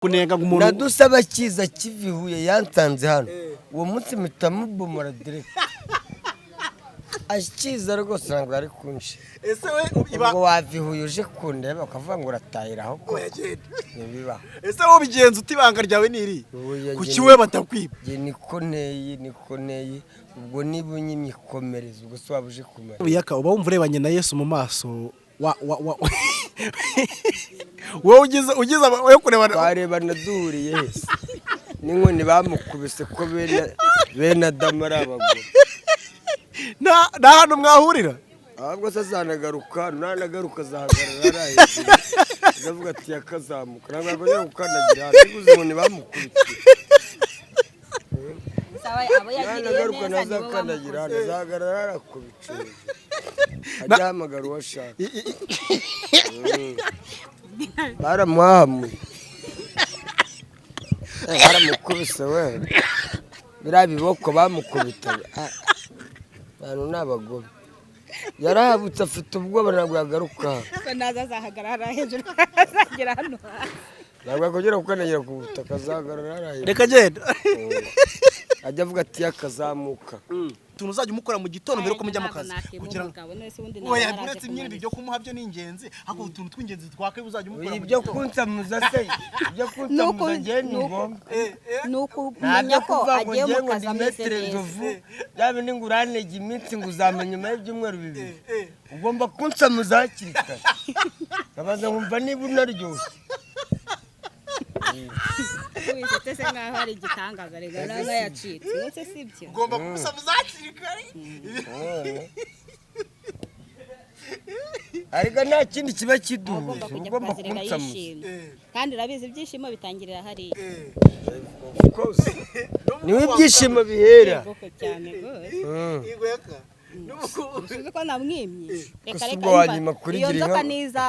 kunenga umuntu nadusaba kiza kivihuye yansanze hano uwo munsi mitamubomora direct ashikiza rwose ntabwo ari kunshi ese we ubwo wavihuye uje kundeba ukavuga ngo uratahira aho ko nibiba ese wowe bigenza utibanga ryawe niri kuki we batakwiba je nikoneye ubwo nibunyimye ikomereza ubwo so wabuje kumara biyaka uba wumva urebanye na Yesu mu maso wowe ugize yo kurebana barebana duhuriye Yesu n'inkoni bamukubise ko bene Adamu ari abagore na hano mwahurira ahubwo se azanagaruka nanagaruka azahagarara araheze ndavuga ati yakazamuka ntabwo yo gukandagira niguze ngo bamukubise sawa abo yagiriye neza nazakandagira azahagarara arakubice ajyahamagara uwo ashaka baramuhamuye baramukubise we biriya biboko bamukubitaga abantu ni abagome yarahabutse afite ubwoba ntabwo yagaruka ko naza azahagarara hejuru azagera hano ntabwo yakongera gukandagira ku butaka azahagarara araheze reka genda ajya avuga ati yakazamuka tuntu uzajya umukora mu gitondo mbere ko mujya mu kazi kugira ngo oya buretse imyenda byo kumuha byo n'ingenzi hako utuntu tw'ingenzi twake uzajya umukora ibyo kunsamuza se ibyo kunsamuza ngiye ni ngombwa nuko kumenya ko agiye mu kazi ameze neza yabe n'inguranege iminsi ngo uzamenya nyuma y'ibyumweru bibiri ugomba kunsamuza hakiri kare kabaza nkumva niba unaryoshye wese se nkaho ari igitangaza rega nawe yacitse nose sibyo ugomba kumusamuza hakiri kare ariko nta kindi kiba kiduhuje ugomba kunsamuza kandi urabizi ibyishimo bitangirira hariya niwe ibyishimo bihera cyane rwose igweka usuze ko namwimye reka wanyuma kurigira iyo nzoka niza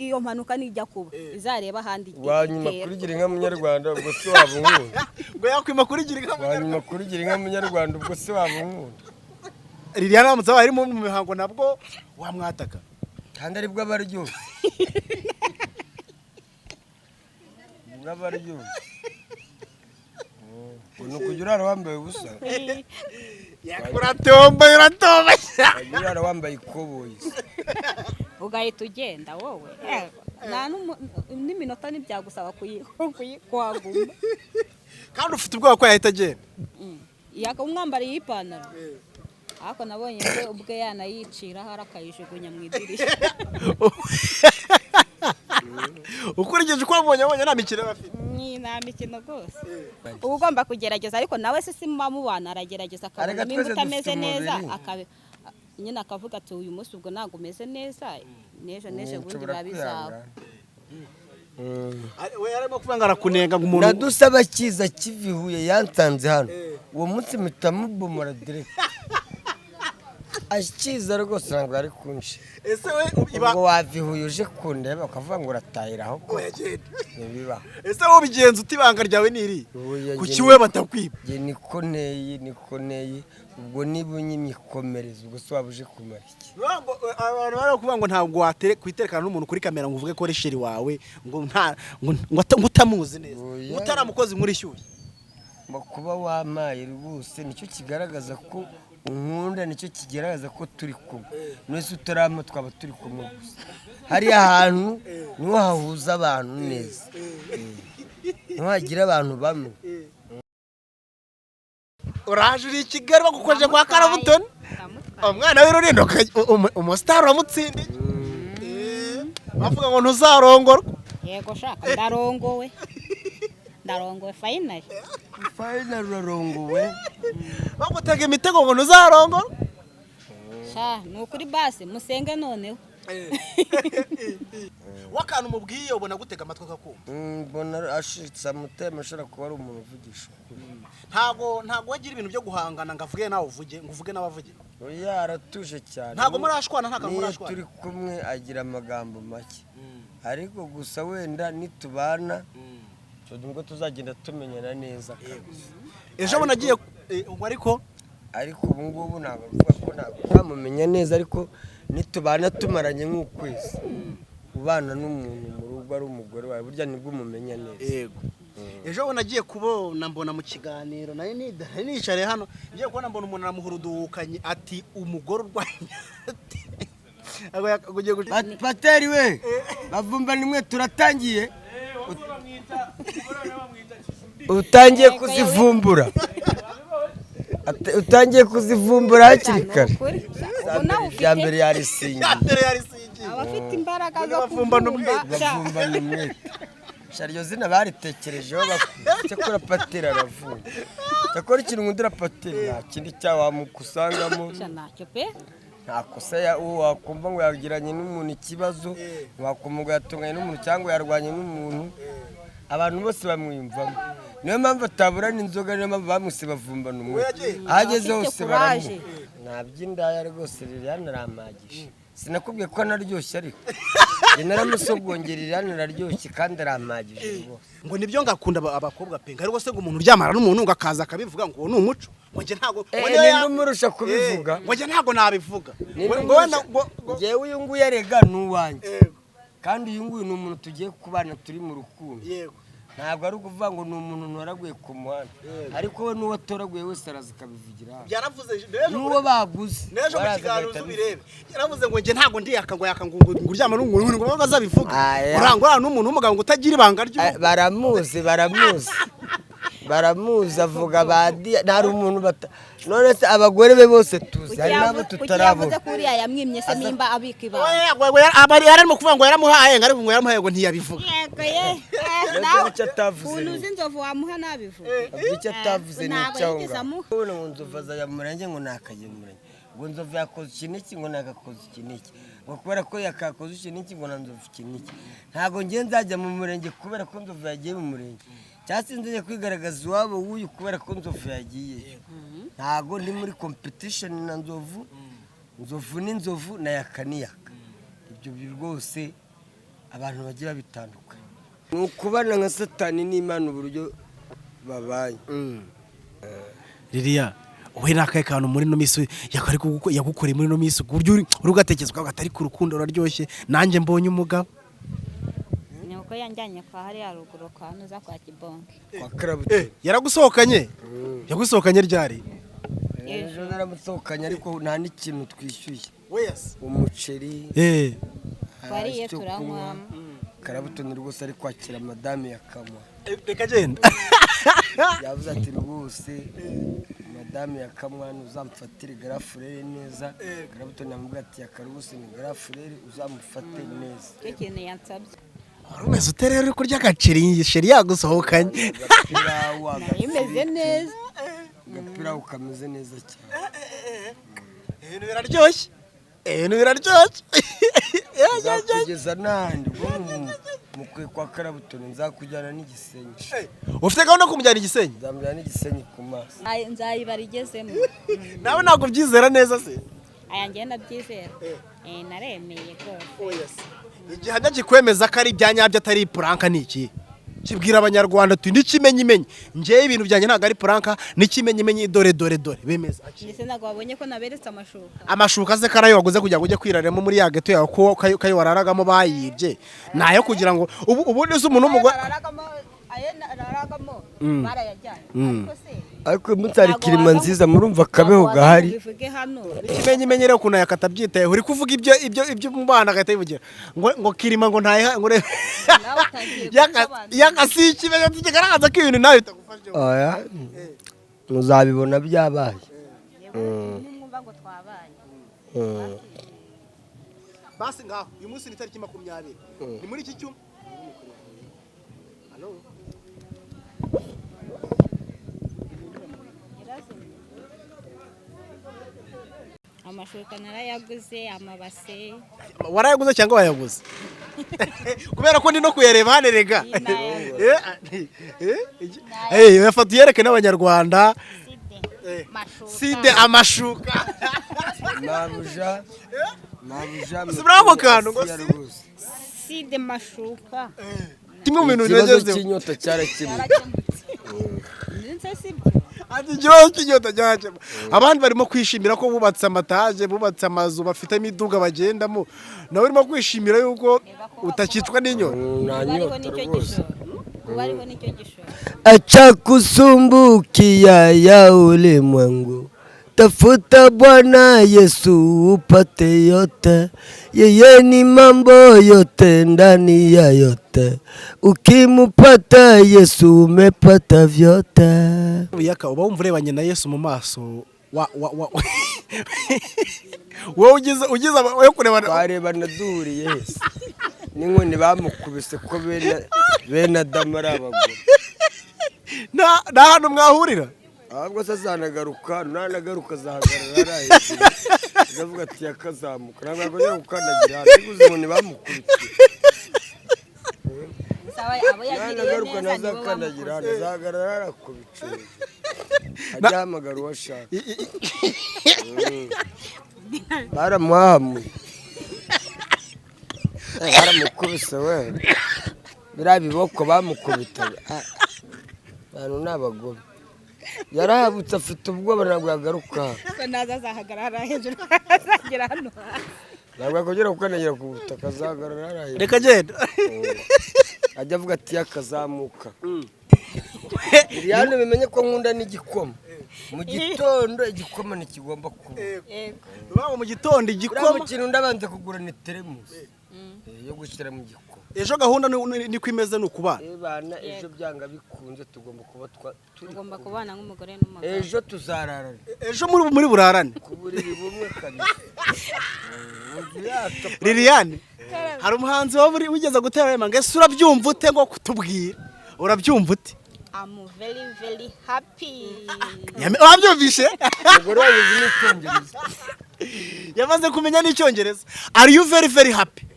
iyo mpanuka nijya kuba izareba ahandi wanyuma kurigira inka munyarwanda ubwo se waba unkunda ngo yakwima kurigira inka wanyuma kurigira inka munyarwanda ubwo se waba unkunda Liliana aramutse ari mu mihango nabwo wamwataka kandi aribwo abaryoshye n'abaryoshye ni ukugira wambaye ubusa uratomba urara wambaye ikoboyi ugahita ugenda wowe nta n'iminota ntibyagusaba kuhaguma kandi ufite ubwoba ko yahita agenda umwambariye ipantaro ariko nabonye ubwe yanayicira hari akayijugunya mu idirishya ukurikije uko wabonye nta mikino bafite nta mikino rwose uba ugomba kugerageza ariko nawe se mubana aragerageza akabona nimba utameze neza nyine akavuga ati uyu munsi ubwo ntabwo umeze neza neje bundi biba bizaba we yarimo kuvuga ngo arakunenga ngo umuntu nadusaba kiza kivihuye yansanze hano uwo munsi mitamubomora direct ashikiza rwose ntabwo ari kunshi ese we ubwo wavihuye uje kundeba ukavuga ngo uratahira aho ko nibiba ese wowe bigenza utibanga ryawe niri kuki we batakwiba je nikoneye ubwo nibunyimye ikomereza ubwo so wabuje kumara iki abantu bari kuvuga ngo ntabwo kwiterekana n'umuntu kuri kamera ngo uvuge ko ari sheri wawe ngo utamuzi neza utaramukoze muri shyushye kuba wamaye rwose nicyo kigaragaza ko unkunda nicyo kigaragaza ko turi kumwe mwese utarama twaba turi kumwe gusa hariya hantu niho hahuza abantu neza niho hagira abantu bamwe uraje uri i Kigali bagukoje kwa Karabutoni umwana w'Irulindo umustar uramutsindiye bavuga ngo ntuzarongorwa yego shaka ndarongowe finally urarongowe bagutega imitego ngo ntuzarongorwa ni ukuri basi musenge noneho wakantu umubwiye ubona gutega amatwi akakumva mbona ashitse amutema ashobora kuba ari umuntu uvugisha ukuri ntago wagira ibintu byo guhangana ngo avuge nawe uvuge ngo uvuge n'abavuge oya aratuje cyane ntago murashwana ntago murashwana turi kumwe agira amagambo make ariko gusa wenda nitubana nubwo tuzagenda tumenyana neza ejo bonagiye ariko ubu ngubu ntabwo avuga ko ntabwo twamumenya neza ariko nitubana tumaranye nk'ukwezi ubana n'umuntu mu rugo ari umugore wawe burya nibwo umumenya neza. yego ejo bundi nagiye kubona mbona mu kiganiro nari nicare hano ngiye kubona mbona umuntu aramuhurudukanye ati umugore urwanya Pateri we bavumba nimwe turatangiye utangiye kuzivumbura hakiri kare ya mbere yarisingiye abafite imbaraga zo bavumbana umwete sharyo zina baritekerejeho bakora Pateri aravumba cyakora ikintu ngundira Pateri nta kindi cyawamukusangamo ntacyo pe nta kosa wakumva ngo yagiranye n'umuntu ikibazo wakumva yatunganye n'umuntu cyangwa yarwanye n'umuntu abantu bose bamwiyumvamo niyo mpamvu ataburana inzoga niyo mpamvu bamwise bavumbana umwete ahageze hose baramu ntaby'indaya rwose Liliane aramagije sinakubwiye ko naryoshye ariko naramusogongera Liliane araryoshye kandi aramagije rwose ngo nibyo ngakunda abakobwa pe ariko se ngo umuntu uryamana n'umuntu ngo akaza akabivuga ngo ni umuco ngo nge ntago ninde umurusha kubivuga ngo nge ntago nabivuga ngewe uyu nguyu arega n'uwanjye kandi uyu nguyu ni umuntu tugiye kubana turi mu rukundo yego ntabwo ari ukuvuga ngo ni umuntu ntoraguye ku muhanda ariko we n'uwo atoraguye wese araza akabivugira byaravuze n'uwo baguze n'ejo mu kiganiro z'ubirebe yaravuze ngo nge ntago ndiyaka ngo yaka ngo uryama n'umuntu ngo baza bivuga urangwa n'umuntu w'umugabo ngo utagira ibanga ryo baramuzi avuga badi ntari umuntu none se abagore be bose tuzi hari nabo tutarabona yavuze kuri yamwimye se nimba abika ibanga yararimo kuvuga ngo yaramuhaye ngo yaramuhaye ngo ntiyabivuga nawe icyo atavuze unuzi inzovu wamuha nabivuga icyo atavuze ni icyaha ubona ngo nzovu azajya mu murenge ngo nakagiye mu murenge ngo nzovu yakoze iki n'iki ngo nagakoze iki n'iki ngo kubera ko yakakoze iki n'iki ngo na nzovu iki n'iki ntabwo ngiye nzajya mu murenge kubera ko nzovu yagiye mu murenge cyasi nzajya kwigaragaza iwabo w'uyu kubera ko nzovu yagiye ntabwo ndi muri competition na nzovu n'inzovu na yaka n'iyaka ibyo rwose abantu bagira bitandukanye ni ukubana nka Satani n'Imana uburyo babaye Liliane wowe nakaye kantu muri no misi yagukoreye muri no misi uburyo uri ugatekereza ko atari ku rukundo ruraryoshye nanjye mbonye umugabo ni uko yanjyanye kwa hari haruguru kwa nuza kwa Kibonke kwa Karabuto yagusohokanye ryari ejo naramusohokanye ariko nta n'ikintu twishyuye umuceri wariye turanywa Karabuto ni rwose ari kwakira madame yakamwa reka genda yavuze ati rwose madame yakamwa uzamfatire garafurere neza Karabuto namubwira ati yakarubuse ni garafurere uzamufate neza cyo kintu yansabye urumeze uterera uri kurya agaceri sheri yagusohokanye imeze neza gapira ukameze neza cyane ibintu biraryoshye kugeza nandi mukwe kwa Karabuto nzakujyana n'Igisenyi ufite gahunda yo kumujyana Igisenyi nzamujyana n'Igisenyi ku maso nzayibara igezemo nawe ntabwo byizera neza se aya ngenda byizera naremeye rwose igihamya kikwemeza ko ari ibyanyabyo atari puranka ni iki kibwira abanyarwanda tu n'ikimenyimenyi ngewe ibintu byanjye ntabwo ari puranka n'ikimenyimenyi dore bemeza ndetse ntabwo wabonye ko naberetse amashuka se karayo waguze kugira ngo ujye kwiraramo muri ya geto yawe ko kayo wararagamo bayibye nayo kugira ngo ubundi se umuntu w'umugore ariko mutari kirima nziza murumva kabeho gahari ikimenyimenyi rero ukuntu yakata byitaye uri kuvuga ibyo mu bana agahita yivugira ngo kirima ngo ntaye ngo yakasi ikimenyetso kigaragaza ko ibintu nawe bitagufashe oya muzabibona byabaye basi ngaho uyu munsi ni tariki 20 ni muri iki cyumba amashuka narayaguze amabase warayaguze cyangwa wayaguze kubera ko ndi no kuyareba hano rega yafata uyereke n'abanyarwanda side amashuka mabuja bravo kantu ngo side mashuka kimwe mu bintu binezezeho ikinyota cyarakimwe ati ikibazo cy'inyota cyacyo abandi barimo kwishimira ko bubatse amataje bubatse amazu bafite imiduga bagendamo nawe urimo kwishimira yuko utakicwa n'inyota nta nyota rwose bariho nicyo gishoro acha kusumbukia ya ulimwengu tafuta Bwana Yesu upate yote, yeye ni mambo yote ndani ya yote, ukimupata Yesu umepata vyote. Yaka uba wumva urebanye na Yesu mu maso wowe ugize yo kurebana barebana duhuriye Yesu n'inkoni bamukubise ko bene Adamu ari abagore nta hantu mwahurira ahubwo se azanagaruka nanagaruka azahagarara ari hejuru akavuga ati yakazamuka ntabwo yakongera gukandagira hano niguze inkoni bamukubise nanagaruka ntazakandagira hano azahagarara arakubitse ajya ahamagara uwo ashaka baramuhamuye baramukubise we biriya biboko bamukubitaga abantu ni abagome yarahabutse afite ubwoba ntabwo yagaruka naza azahagarara hejuru azagera hano ntabwo yakongera gukandagira ku butaka azahagarara ari hejuru reka genda ajya avuga ati yakazamuka Liliane bimenye ko nkunda n'igikoma mu gitondo igikoma ntikigomba kuba baba mu gitondo igikoma mu kintu ndabanze kugura ni teremusi yo gushyira mu gikoma ejo gahunda ni kwimeze ni ukubana bana ejo byanga bikunze tugomba kubana nk'umugore n'umugabo ejo tuzararana ejo muri burarane ku buriri bumwe kabisa Liliane hari umuhanzi wigeze gutera ngo ese urabyumva ute ngo kutubwira urabyumva ute I'm very happy wabyumvishe umugore wabizi n'icyongereza yamaze kumenya n'icyongereza are you very happy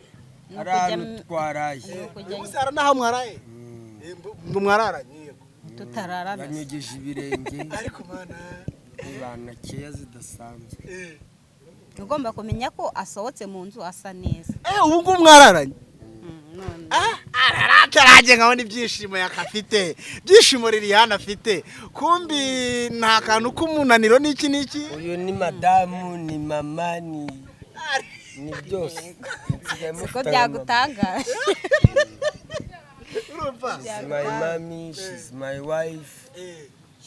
ari ahantu twaraye gusa hari n'aho mwaraye ngo mwararanye tutararana banyegeje ibirenge ariko mana ibana keya zidasanzwe ugomba kumenya ko asohotse mu nzu asa neza ubu ngubu mwararanye ararake nkabona ibyishimo yakafite byishimo Liliane afite kumbi nta kantu k'umunaniro n'iki uyu ni madamu ni mama ni byose siko byagutangaje she's my mommy she's my wife